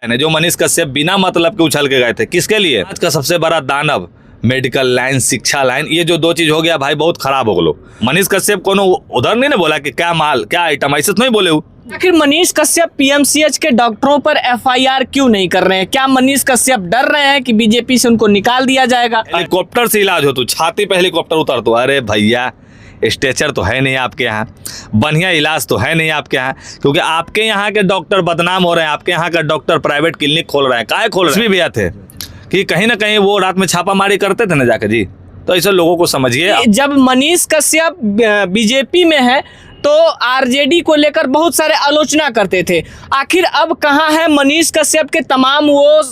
जो मनीष कश्यप बिना मतलब के उछल के गए थे, किसके लिए? आज का सबसे बड़ा दानव मेडिकल लाइन, शिक्षा लाइन, ये जो दो चीज हो गया भाई, बहुत खराब हो गलो। मनीष कश्यप को उधर नहीं ना बोला कि क्या माल क्या आइटम, ऐसे तो नहीं बोले। आखिर मनीष कश्यप पीएमसीएच के डॉक्टरों पर एफआईआर क्यों नहीं कर रहे हैं? क्या मनीष कश्यप डर रहे हैं कि बीजेपी से उनको निकाल दिया जाएगा? हेलीकॉप्टर से इलाज हो, तू छाती पे हेलीकॉप्टर उतर तो, अरे भैया स्ट्रेचर तो है नहीं आपके यहाँ, बढ़िया इलाज तो है नहीं आपके यहाँ, क्योंकि आपके यहाँ के डॉक्टर बदनाम हो रहे हैं। आपके यहाँ का डॉक्टर प्राइवेट क्लिनिक खोल रहे हैं, काहे खोल रहे हैं? भैया थे कि कहीं ना कहीं वो रात में छापामारी करते थे ना जाकर जी, तो ऐसे लोगों को समझिए। जब मनीष कश्यप बीजेपी में है तो आरजेडी को लेकर बहुत सारे आलोचना करते थे। आखिर अब कहाँ है मनीष कश्यप के तमाम वो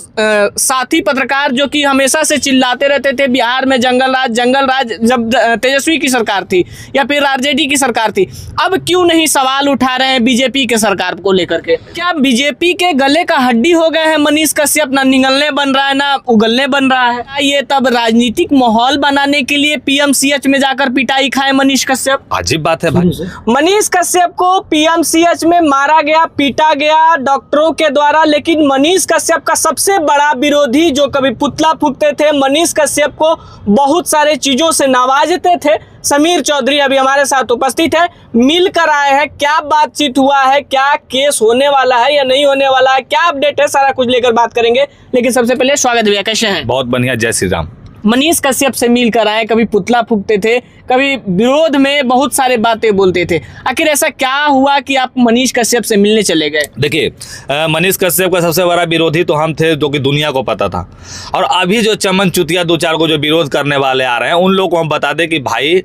साथी पत्रकार जो कि हमेशा से चिल्लाते रहते थे बिहार में जंगल राज, जब तेजस्वी की सरकार थी या फिर आरजेडी की सरकार थी, अब क्यों नहीं सवाल उठा रहे हैं बीजेपी के सरकार को लेकर के? क्या बीजेपी के गले का हड्डी हो गए हैं मनीष कश्यप? ना निगलने बन रहा है ना उगलने बन रहा है। ये तब राजनीतिक माहौल बनाने के लिए पीएमसीएच में जाकर पिटाई खाए मनीष कश्यप? अजीब बात है भाई। मनीष कश्यप को पीएमसीएच में मारा गया, पीटा गया डॉक्टरों के द्वारा, लेकिन मनीष कश्यप का सबसे बड़ा विरोधी जो कभी पुतला फूंकते थे, मनीष कश्यप को बहुत सारे चीजों से नवाजते थे, समीर चौधरी अभी हमारे साथ उपस्थित है, मिलकर आए हैं। क्या बातचीत हुआ है, क्या केस होने वाला है या नहीं होने वाला है, क्या अपडेट है, सारा कुछ लेकर बात करेंगे। लेकिन सबसे पहले स्वागत भैया, कैसे हैं? बहुत बढ़िया, जय श्री राम। मनीष कश्यप से मिलकर आए, कभी पुतला फूंकते थे, कभी विरोध में बहुत सारे बातें बोलते थे। आखिर ऐसा क्या हुआ कि आप मनीष कश्यप से मिलने चले गए? देखिए, मनीष कश्यप का सबसे बड़ा विरोधी तो हम थे, जो कि दुनिया को पता था। और अभी जो चमन चुतिया दो चार को जो विरोध करने वाले आ रहे हैं, उन लोगों को हम बता दें कि भाई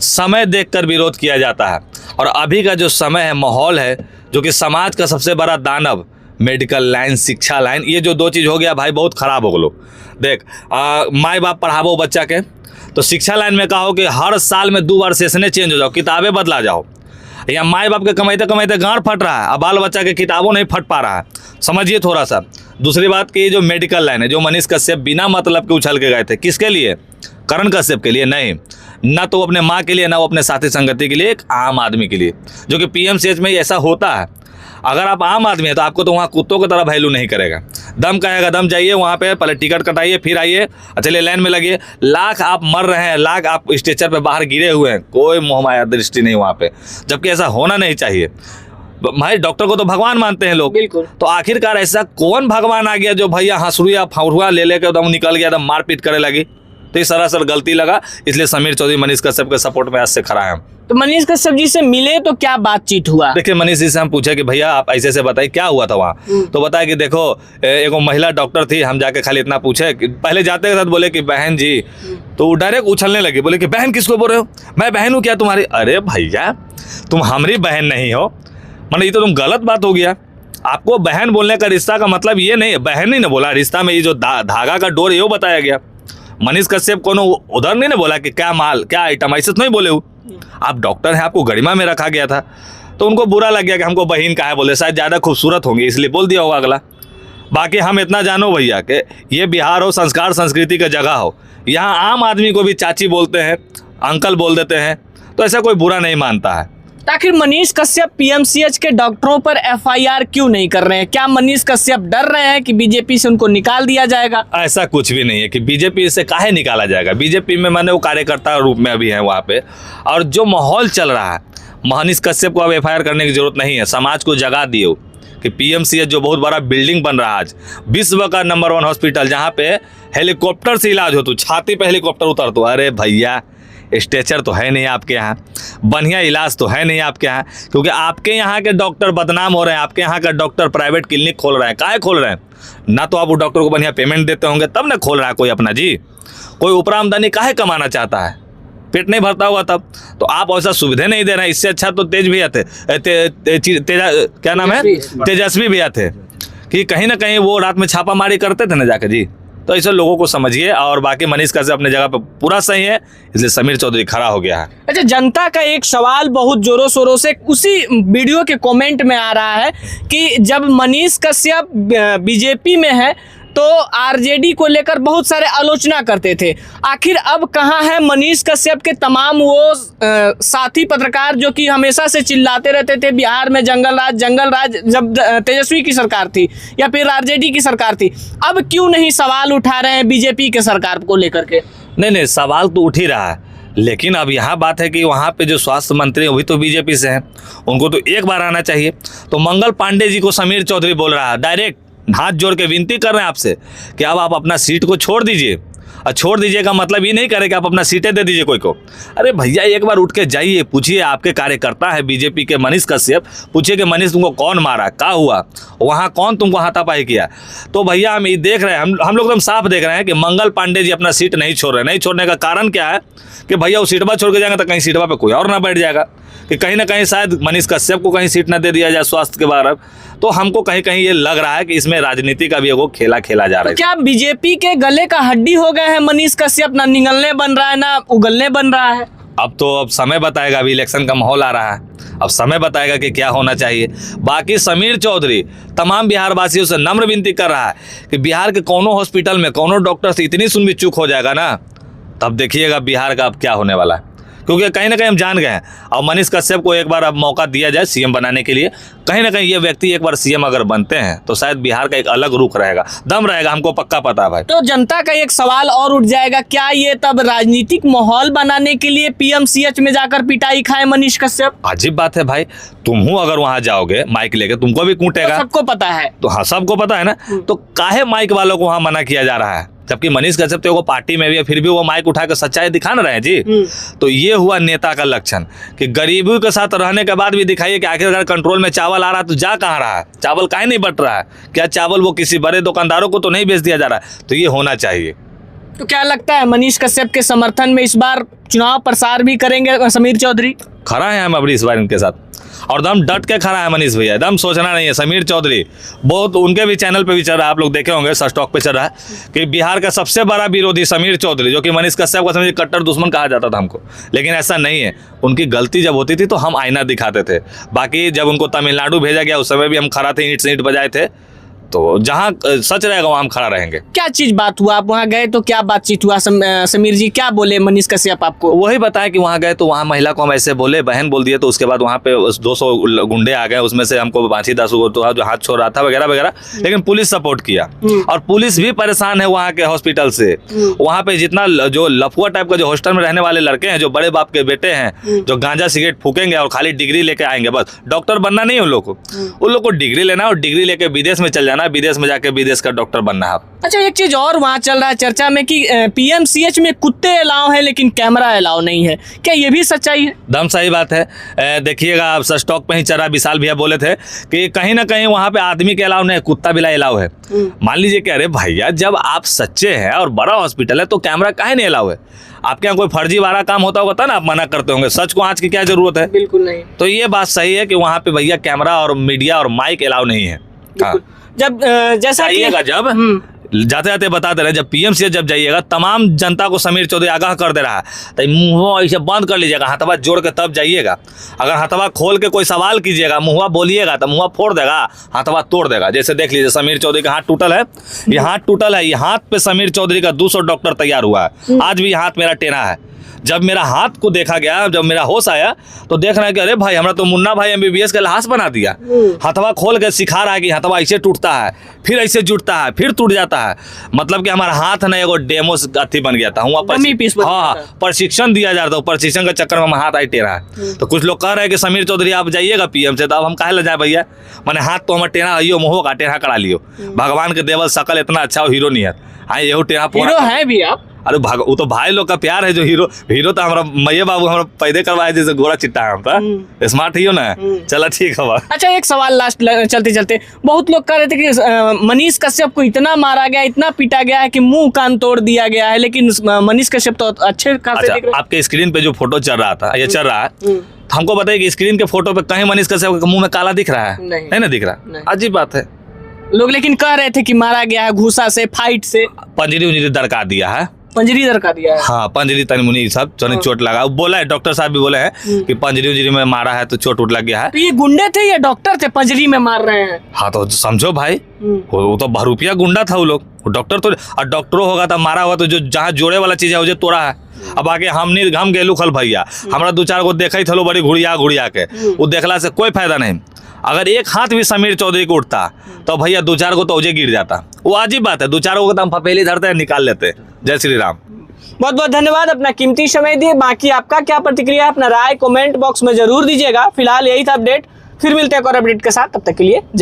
समय देखकर विरोध किया जाता है। और अभी का जो समय है, माहौल है, जो कि समाज का सबसे बड़ा दानव मेडिकल लाइन, शिक्षा लाइन, ये जो दो चीज़ हो गया भाई, बहुत खराब हो गलो। देख, माँ बाप पढ़ावो बच्चा के, तो शिक्षा लाइन में कहो कि हर साल में 2 बार सेशने चेंज हो जाओ, किताबें बदला जाओ। या माँ बाप के कमाते कमाते गांड फट रहा है, अब बाल बच्चा के किताबों नहीं फट पा रहा है, समझिए थोड़ा सा। दूसरी बात कि जो मेडिकल लाइन है, जो मनीष कश्यप बिना मतलब के उछल के गए थे, किसके लिए? करण कश्यप के लिए नहीं, ना तो अपने माँ के लिए, ना वो अपने साथी संगति के लिए, एक आम आदमी के लिए, जो कि पीएमसीएच में ऐसा होता है। अगर आप आम आदमी हैं तो आपको तो वहाँ कुत्तों की तरह वैल्यू नहीं करेगा। दम कहेगा दम जाइए वहाँ पे, पहले टिकट कटाइए, फिर आइए, चलिए लाइन में लगिए। लाख आप मर रहे हैं, लाख आप स्ट्रेचर पे बाहर गिरे हुए हैं, कोई मोहमाया दृष्टि नहीं वहाँ पे, जबकि ऐसा होना नहीं चाहिए। भाई डॉक्टर को तो भगवान मानते हैं लोग, बिल्कुल। तो आखिरकार ऐसा कौन भगवान आ गया जो भैया हंसुआ फौरुआ ले लेकर एकदम निकल गया, एकदम मारपीट करे लगी? तो ये सरासर गलती लगा, इसलिए समीर चौधरी मनीष कश्यप के सपोर्ट में आज से खड़ा है। तो मनीष कश्यप जी से मिले तो क्या बातचीत हुआ? देखिए, मनीष जी से हम पूछे कि भैया आप ऐसे बताइए क्या हुआ था वहाँ। तो बताया कि देखो, एक महिला डॉक्टर थी, हम जाके खाली इतना पूछे कि पहले जाते के साथ बोले कि बहन जी, तो वो डायरेक्ट उछलने लगे, बोले कि बहन किसको बोल रहे हो, मैं बहन हूँ क्या तुम्हारी? अरे भैया तुम हमारी बहन नहीं हो, मतलब ये तो तुम गलत बात हो गया। आपको बहन बोलने का रिश्ता का मतलब ये नहीं है, बहन ही ना बोला, रिश्ता में ये जो धागा का डोर ये बताया गया। मनीष कश्यप को उधर नहीं ना बोला कि क्या माल क्या आइटम, ऐसे तो नहीं बोले। आप डॉक्टर हैं, आपको गरिमा में रखा गया था, तो उनको बुरा लग गया कि हमको बहन कहा है बोले, शायद ज़्यादा खूबसूरत होंगे इसलिए बोल दिया होगा अगला। बाकी हम इतना जानो भैया कि ये बिहार हो, संस्कार संस्कृति का जगह हो, यहाँ आम आदमी को भी चाची बोलते हैं, अंकल बोल देते हैं, तो ऐसा कोई बुरा नहीं मानता है। आखिर मनीष कश्यप पीएमसीएच के डॉक्टरों पर एफआईआर क्यों नहीं कर रहे हैं? क्या मनीष कश्यप डर रहे हैं कि बीजेपी से उनको निकाल दिया जाएगा? ऐसा कुछ भी नहीं है कि बीजेपी से काहे निकाला जाएगा। बीजेपी में मैंने वो कार्यकर्ता रूप में अभी है वहाँ पे, और जो माहौल चल रहा है, मनीष कश्यप को अब एफआईआर करने की जरूरत नहीं है। समाज को जगा दिए कि पीएमसीएच जो बहुत बड़ा बिल्डिंग बन रहा है आज, विश्व का नंबर 1 हॉस्पिटल, जहाँ पे हेलीकॉप्टर से इलाज हो, तो छाती पे हेलीकॉप्टर उतर तो, अरे भैया स्ट्रेचर तो है नहीं आपके यहाँ, बढ़िया इलाज तो है नहीं आपके यहाँ, क्योंकि आपके यहाँ के डॉक्टर बदनाम हो रहे हैं। आपके यहाँ का डॉक्टर प्राइवेट क्लिनिक खोल रहे हैं, काहे खोल रहे हैं? ना तो आप वो डॉक्टर को बढ़िया पेमेंट देते होंगे तब ना खोल रहा है कोई अपना जी। कोई ऊपर आमदनी काहे कमाना चाहता है? पेट नहीं भरता हुआ तब तो आप ऐसा सुविधा नहीं दे रहे हैं। इससे अच्छा तो तेज भैया थे, क्या नाम है, तेजस्वी भैया थे, कि कहीं ना कहीं वो रात में छापामारी करते थे ना जाकर जी। तो ऐसे लोगों को समझिए। और बाकी मनीष कश्यप अपने जगह पे पूरा सही है, इसलिए समीर चौधरी खड़ा हो गया है। अच्छा, जनता का एक सवाल बहुत जोरों शोरों से उसी वीडियो के कमेंट में आ रहा है कि जब मनीष कश्यप बीजेपी में है तो आरजेडी को लेकर बहुत सारे आलोचना करते थे। आखिर अब कहाँ है मनीष कश्यप के तमाम वो साथी पत्रकार जो कि हमेशा से चिल्लाते रहते थे बिहार में जंगल राज जब तेजस्वी की सरकार थी या फिर आरजेडी की सरकार थी, अब क्यों नहीं सवाल उठा रहे हैं बीजेपी के सरकार को लेकर के? नहीं, सवाल तो उठ ही रहा है, लेकिन अब यहाँ बात है कि वहाँ पे जो स्वास्थ्य मंत्री वही तो बीजेपी से हैं, उनको तो एक बार आना चाहिए। तो मंगल पांडे जी को समीर चौधरी बोल रहा है, डायरेक्ट हाथ जोड़ के विनती कर रहे हैं आपसे कि अब आप अपना सीट को छोड़ दीजिए। और छोड़ दीजिए का मतलब ये नहीं करे कि आप अपना सीटें दे दीजिए कोई को। अरे भैया एक बार उठ के जाइए, पूछिए आपके कार्यकर्ता है बीजेपी के मनीष कश्यप, पूछिए कि मनीष तुमको कौन मारा, क्या हुआ, वहाँ कौन तुमको हाथापाई किया। तो भैया हम ये देख रहे हैं, हम लोग एकदम साफ देख रहे हैं कि मंगल पांडे जी अपना सीट नहीं छोड़ रहे। नहीं छोड़ने का कारण क्या है कि भैया वो सीटवा छोड़ के जाएंगे तो कहीं सीटवा पे कोई और ना बैठ जाएगा, कि कहीं ना कहीं शायद मनीष कश्यप को कहीं सीट ना दे दिया जाए स्वास्थ्य के बारे में। तो हमको कहीं कहीं ये लग रहा है कि इसमें राजनीति का भी एगो खेला खेला जा रहा है। तो क्या बीजेपी के गले का हड्डी हो गए हैं मनीष कश्यप? ना निगलने बन रहा है ना उगलने बन रहा है। अब समय बताएगा, अभी इलेक्शन का माहौल आ रहा है, अब समय बताएगा कि क्या होना चाहिए। बाकी समीर चौधरी तमाम बिहार वासियों से नम्र विनती कर रहा है कि बिहार के कोनो हॉस्पिटल में कोनो डॉक्टर से इतनी सुन भी चूक हो जाएगा ना, तब देखिएगा बिहार का अब क्या होने वाला है। क्योंकि कहीं ना कहीं हम जान गए हैं, और मनीष कश्यप को एक बार अब मौका दिया जाए सीएम बनाने के लिए, कहीं ना कहीं ये व्यक्ति एक बार सीएम अगर बनते हैं तो शायद बिहार का एक अलग रुख रहेगा, दम रहेगा, हमको पक्का पता है भाई। तो जनता का एक सवाल और उठ जाएगा, क्या ये तब राजनीतिक माहौल बनाने के लिए पीएमसीएच में जाकर पिटाई खाए मनीष कश्यप? अजीब बात है भाई, तुम अगर वहां जाओगे माइक लेके तुमको भी कूटेगा। तो सबको पता है। तो हाँ, सबको पता है ना, तो काहे माइक वालों को वहां मना किया जा रहा है, जबकि मनीष कश्यप तो वो पार्टी में भी है, फिर भी वो माइक उठा के सच्चाई दिखा ना रहे हैं जी। तो ये हुआ नेता का लक्षण कि गरीबों के साथ रहने के बाद भी दिखाइए कि आखिरकार कंट्रोल में चावल आ रहा है तो जा कहाँ रहा है, चावल काहे नहीं बट रहा है, क्या चावल वो किसी बड़े दुकानदारों को तो नहीं बेच दिया जा रहा है? तो ये होना चाहिए। तो क्या लगता है मनीष कश्यप के समर्थन में इस बार चुनाव प्रसार भी करेंगे समीर चौधरी? खड़ा है हम अभी इस बार इनके साथ, और दम डट के खड़ा है मनीष भैया, दम सोचना नहीं है। समीर चौधरी बहुत, उनके भी चैनल पे भी चल रहा है, आप लोग देखे होंगे, सस्टॉक पे चल रहा है कि बिहार का सबसे बड़ा विरोधी समीर चौधरी, जो कि मनीष कश्यप का समझिए कट्टर दुश्मन कहा जाता था हमको, लेकिन ऐसा नहीं है। उनकी गलती जब होती थी तो हम आईना दिखाते थे। बाकी जब उनको तमिलनाडु भेजा गया उस समय भी हम खड़ा थे, ईंट से ईंट बजाए थे। तो जहाँ सच रहेगा वहाँ हम खड़ा रहेंगे। क्या चीज बात हुआ, आप वहाँ गए तो क्या बातचीत हुआ? समीर जी क्या बोले मनीष कश्यप आपको? वही बताया कि वहाँ गए तो वहाँ महिला को हम ऐसे बोले, बहन बोल दिए, तो उसके बाद वहाँ पे 200 गुंडे आ गए, उसमें से हमको 5-10 को जो हाथ छोड़ रहा था वगैरह वगैरह, लेकिन पुलिस सपोर्ट किया, और पुलिस भी परेशान है वहाँ के हॉस्पिटल से। वहाँ पे जितना जो लफुआ टाइप का जो हॉस्टल में रहने वाले लड़के हैं, जो बड़े बाप के बेटे हैं, जो गांजा सिगरेट फूकेंगे और खाली डिग्री लेके आएंगे, बस डॉक्टर बनना नहीं है उन लोग को डिग्री लेना और डिग्री लेके विदेश में चल जाना, विदेश में जाके विदेश का डॉक्टर बनना है। अच्छा, एक चीज और वहाँ चल रहा है चर्चा में कि पीएमसीएच में कुत्ते अलाउ है लेकिन कैमरा अलाउ नहीं है, क्या ये भी सच्चाई है? दम सही बात है। देखिएगा आप स्टॉक पे ही चला, विशाल भैया बोले थे कि कहीं ना कहीं वहाँ पे आदमी के अलाउ नहीं, कुत्ता बिलाई अलाउ है। मान लीजिए कि अरे भैया जब आप सच्चे हैं और बड़ा हॉस्पिटल है तो कैमरा काहे नहीं अलाउ है? आपके यहाँ कोई फर्जी वाला काम होता होगा तो ना आप मना करते होंगे, सच को आँच की क्या जरूरत है? बिल्कुल नहीं। तो ये बात सही है कि वहाँ पे भैया कैमरा और मीडिया और माइक अलाउ नहीं है। हाँ। जब जैसा जाइएगा, जब जाते जाते बता दे रहे हैं, जब पीएमसीएच जब जाइएगा तमाम जनता को समीर चौधरी आगाह कर दे रहा है, तो मुँह ऐसे बंद कर लीजिएगा, हाथवा जोड़ के तब जाइएगा। अगर हाथवा खोल के कोई सवाल कीजिएगा, मुँहवा बोलिएगा तो मुँहवा फोड़ देगा, हाथवा तोड़ देगा। जैसे देख लीजिए समीर चौधरी का हाथ टूटल है, ये हाथ टूटल है, ये हाथ पे समीर चौधरी का 200 डॉक्टर तैयार हुआ है। आज भी हाथ मेरा टेढ़ा है। जब मेरा हाथ को देखा गया, जब मेरा होश आया तो देख रहा है कि अरे भाई हमरा तो मुन्ना भाई एमबीबीएस का लाश बना दिया। हथवा खोल के सिखा रहा है कि हथवा ऐसे टूटता है, फिर ऐसे जुटता है, फिर टूट जाता है। मतलब कि हमारा हाथ ना एगो डेमो अथी बन गया था। हाँ, प्रशिक्षण दिया जा रहा था, प्रशिक्षण के चक्कर में हमारा हाथ आई टेढ़ा है। तो कुछ लोग कह रहे हैं कि समीर चौधरी आप जाइएगा पीएम से, तो अब हम काहे ले जाए भैया? मैंने हाथ तो हमारा टेढ़ा है, मुँह का टेढ़ा करा लियो। भगवान के देवल शकल इतना अच्छा हो, हीरो नहीं है। हाँ, ये टेढ़ा है भी आप। अरे वो तो भाई लोग का प्यार है, जो हीरो तो हमारा मैये बाबू हमारा पैदे करवाए, जैसे गोरा चिट्टा है हम स्मार्ट ही हो ना। चला ठीक है। अच्छा, एक सवाल लास्ट चलते चलते, बहुत लोग कह रहे थे कि मनीष कश्यप को इतना मारा गया, इतना पीटा गया है कि मुंह कान तोड़ दिया गया है, लेकिन मनीष कश्यप तो अच्छे खासे दिख रहे हैं। आपके स्क्रीन पे जो फोटो चल रहा था, ये चल रहा है, हमको बताइए कि स्क्रीन के फोटो पे कहीं मनीष कश्यप के मुंह में काला दिख रहा है? नहीं ना दिख रहा। अजीब बात है। लोग लेकिन कह रहे थे कि मारा गया है घूसा से, फाइट से, पंजरी उंजरी दरका दिया है। पंजरी इधर का दिया है। हाँ पंजरी तनी मुनी सब चोने चोट लगा, बोला है डॉक्टर साहब भी बोले हैं कि पंजरी उंजरी में मारा है तो चोट उठ लग गया है। तो ये गुंडे थे या डॉक्टर थे पंजरी में मार रहे हैं? हाँ तो समझो भाई, वो तो भरूपिया गुंडा था वो लोग, वो डॉक्टर तो, और डॉक्टरों होगा तो मारा हुआ तो जो जहाँ जोड़े वाला चीज है वो जो तोड़ा है। अब आगे हम गेलू खल भैया, हमरा 2-4 गो देखा ही थलो बड़ी घुड़िया के, वो देखला से कोई फायदा नहीं। अगर एक हाथ भी समीर चौधरी को उठता तो भैया 2-4 गो तो औजे गिर जाता। वो अजीब बात है, 2-4 गो तो हम फपेली धरते हैं, निकाल लेते। जय श्री राम। बहुत बहुत धन्यवाद, अपना कीमती समय दिए। बाकी आपका क्या प्रतिक्रिया है, अपना राय कमेंट बॉक्स में जरूर दीजिएगा। फिलहाल यही था अपडेट, फिर मिलते हैं एक और अपडेट के साथ, तब तक के लिए जय हिंद।